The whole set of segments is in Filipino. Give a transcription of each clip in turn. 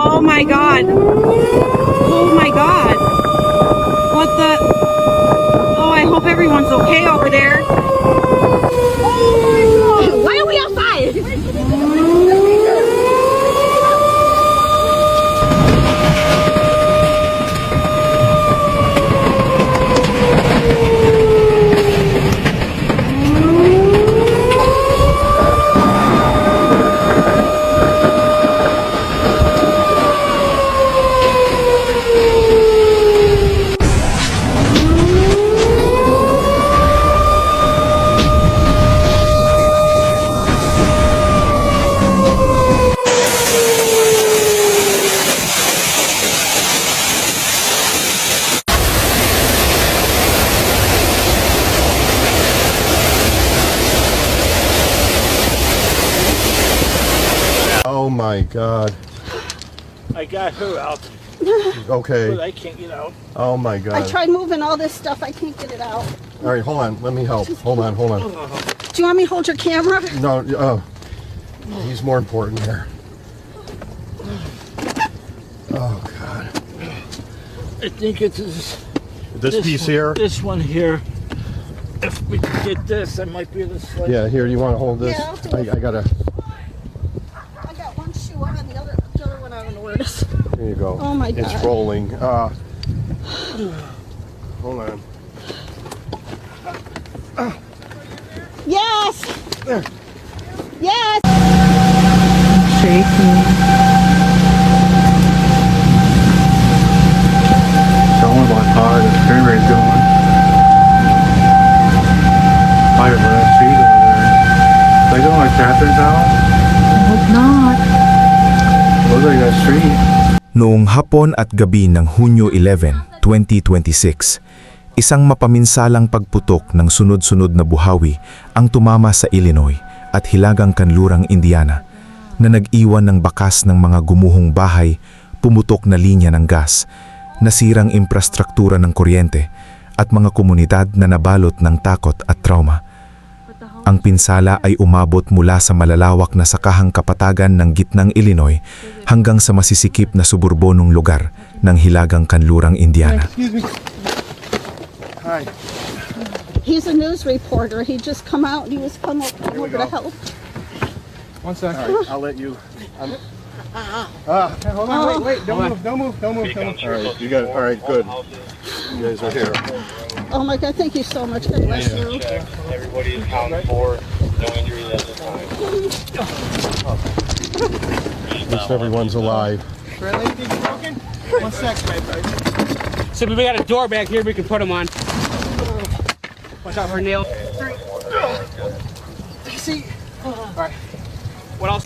Oh my god. Oh my god. What the? Oh, I hope everyone's okay over there. Why are we outside? Oh my God. I got her out, Okay. but I can't get out. Oh my I God. tried moving all this stuff. I can't get it out. All right, hold on. Let me help. Hold on. Do you want me to hold your camera? No, he's more important here. Oh God. I think it's This piece one, here? This one here. If we can get this, I might be able to slide. Yeah, here, you want to hold this? Yeah, I'll do it. I gotta, I got one shoe on, the other one I don't know where it is. here you go. Oh, my It's God. rolling. Hold on. Yes! There. Yes! Showing what part of the river is going. Right over that street over there. They going like Catherine's house? I hope not. Looks like that street. Noong hapon at gabi ng Hunyo 11, 2026, isang mapaminsalang pagputok ng sunod-sunod na buhawi ang tumama sa Illinois at Hilagang Kanlurang, Indiana, na nag-iwan ng bakas ng mga gumuhong bahay, pumutok na linya ng gas, nasirang infrastruktura ng kuryente at mga komunidad na nabalot ng takot at trauma. Ang pinsala ay umabot mula sa malalawak na sakahang kapatagan ng gitnang Illinois hanggang sa masisikip na suburbonong lugar ng Hilagang Kanlurang, Indiana. Excuse me. Hi. He's a news reporter. He just come out and he was come over to help. One sec. All right, I'll let you. Hold on, wait, don't move. All right, you got it. All right, good. You guys are here. Oh my God, thank you so much. God bless you. Everybody is accounted for. No injuries at this time. At least everyone's alive. One sec. So we got a door back here we can put them on. Watch out for nails. See. Alright. What else?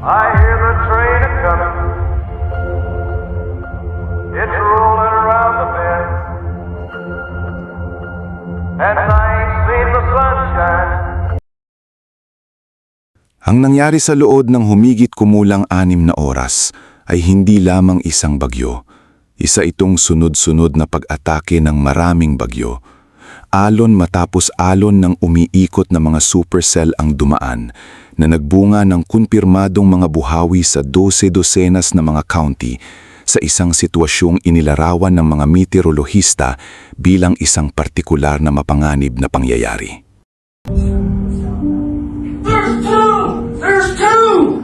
I hear the train a-comin'. It's rolling around the bend. And I ain't seen the sunshine. Ang nangyari sa loob ng humigit kumulang 6 na oras ay hindi lamang isang bagyo. Isa itong sunod-sunod na pag-atake ng maraming bagyo. Alon matapos alon ng umiikot na mga supercell ang dumaan na nagbunga ng kumpirmadong mga buhawi sa 12 dosenas na mga county sa isang sitwasyong inilarawan ng mga meteorolohista bilang isang partikular na mapanganib na pangyayari. There's two!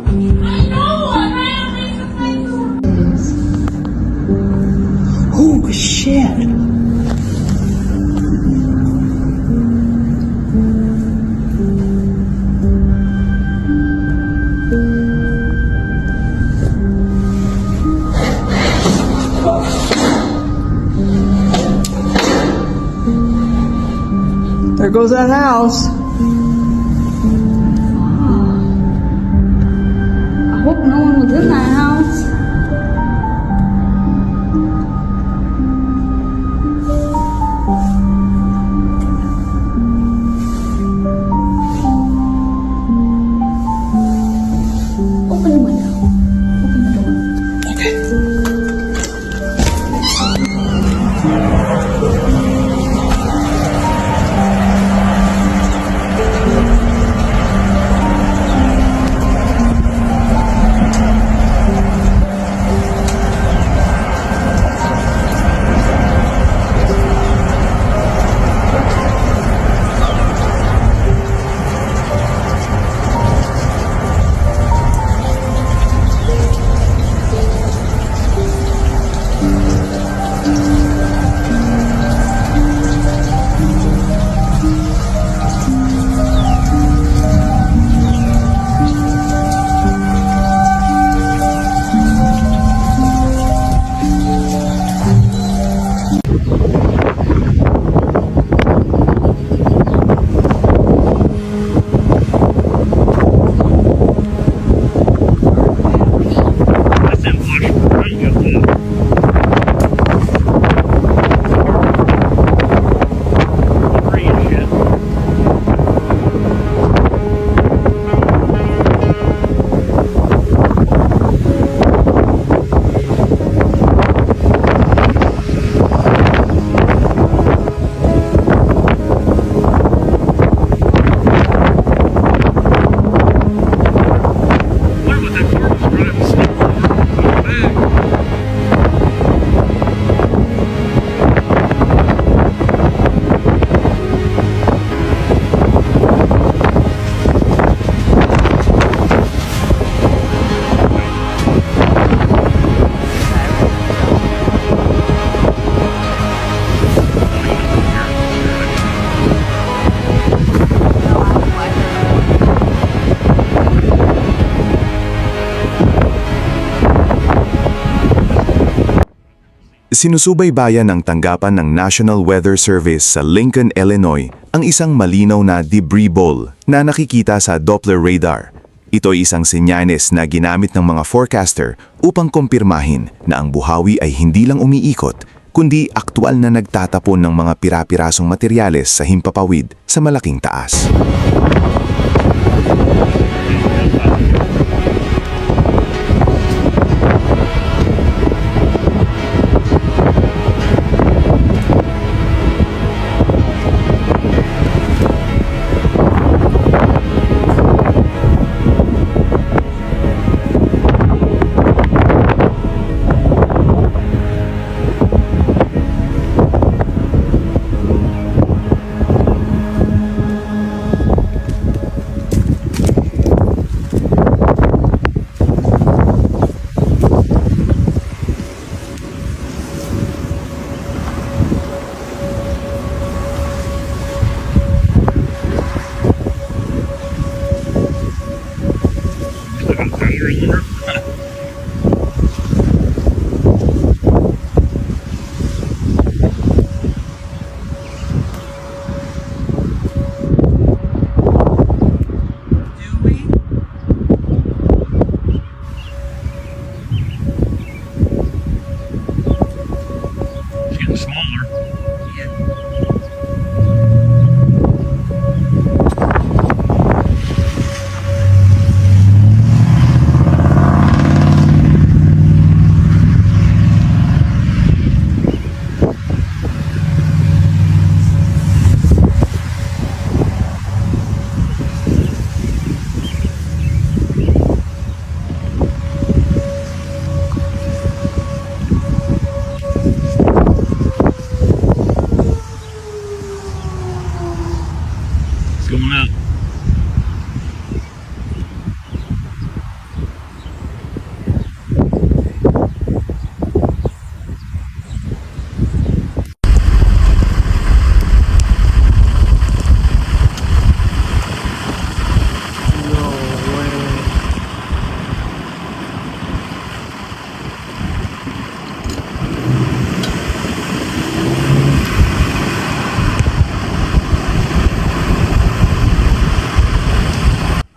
goes that house. I hope no one was in that house. Open the window. Open the door. Sinusubaybayan ng tanggapan ng National Weather Service sa Lincoln, Illinois ang isang malinaw na debris bowl na nakikita sa Doppler radar. Ito ay isang senyales na ginamit ng mga forecaster upang kumpirmahin na ang buhawi ay hindi lang umiikot, kundi aktwal na nagtatapon ng mga pira-pirasong materyales sa himpapawid sa malaking taas.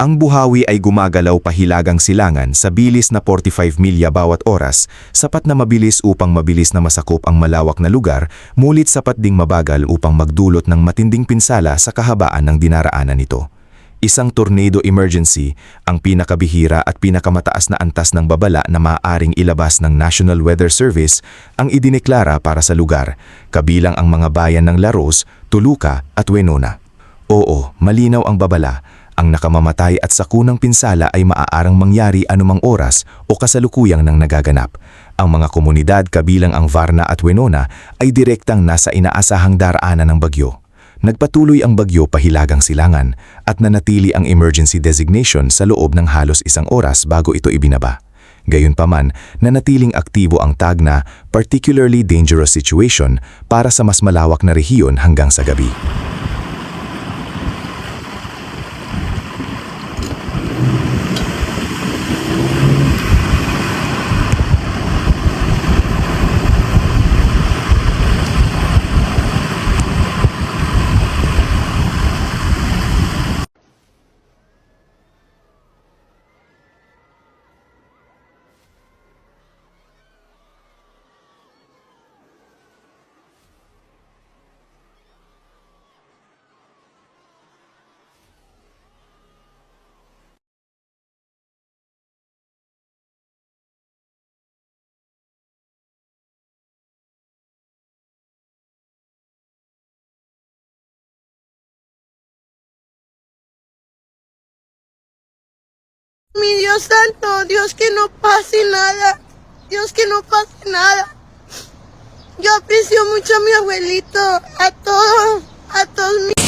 Ang buhawi ay gumagalaw pahilagang silangan sa bilis na 45 milya bawat oras, sapat na mabilis upang mabilis na masakop ang malawak na lugar, mulit sapat ding mabagal upang magdulot ng matinding pinsala sa kahabaan ng dinaraanan nito. Isang tornado emergency, ang pinakabihira at pinakamataas na antas ng babala na maaaring ilabas ng National Weather Service, ang idineklara para sa lugar, kabilang ang mga bayan ng Laros, Toluca at Winona. Oo, malinaw ang babala. Ang nakamamatay at sakunang pinsala ay maaarang mangyari anumang oras o kasalukuyang nang nagaganap. Ang mga komunidad kabilang ang Varna at Winona ay direktang nasa inaasahang daraanan ng bagyo. Nagpatuloy ang bagyo pahilagang silangan at nanatili ang emergency designation sa loob ng halos 1 oras bago ito ibinaba. Gayunpaman, nanatiling aktibo ang tag na particularly dangerous situation para sa mas malawak na rehiyon hanggang sa gabi. Mi Dios santo, Dios que no pase nada, Dios que no pase nada. Yo aprecio mucho a mi abuelito, a todos mis...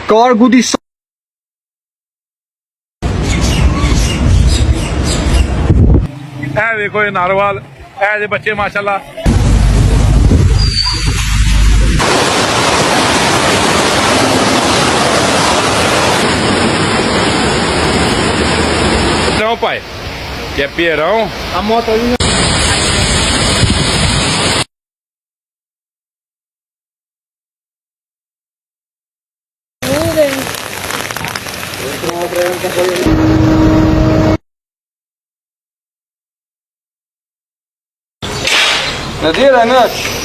कारगुदी देखो ये नारवाल ऐसे बच्चे माशाल्लाह Não, pai. Que é Pierão? A moto ali. Nadira, Nath.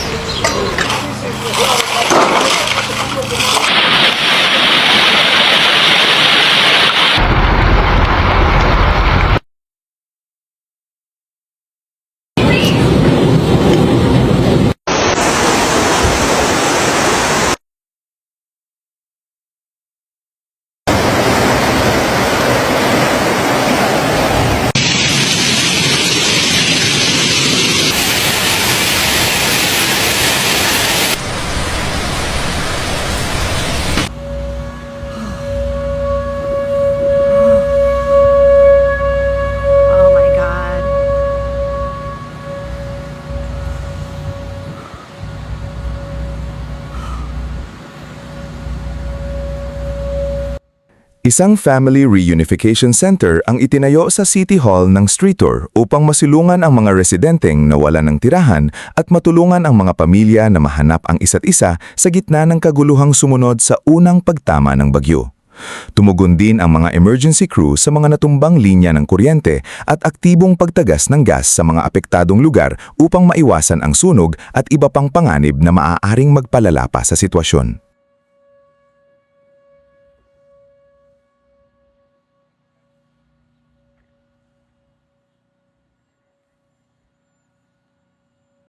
Isang family reunification center ang itinayo sa City Hall ng Streetor upang masilungan ang mga residenteng nawalan ng tirahan at matulungan ang mga pamilya na mahanap ang isa't isa sa gitna ng kaguluhang sumunod sa unang pagtama ng bagyo. Tumugon din ang mga emergency crew sa mga natumbang linya ng kuryente at aktibong pagtagas ng gas sa mga apektadong lugar upang maiwasan ang sunog at iba pang panganib na maaaring magpalala pa sa sitwasyon.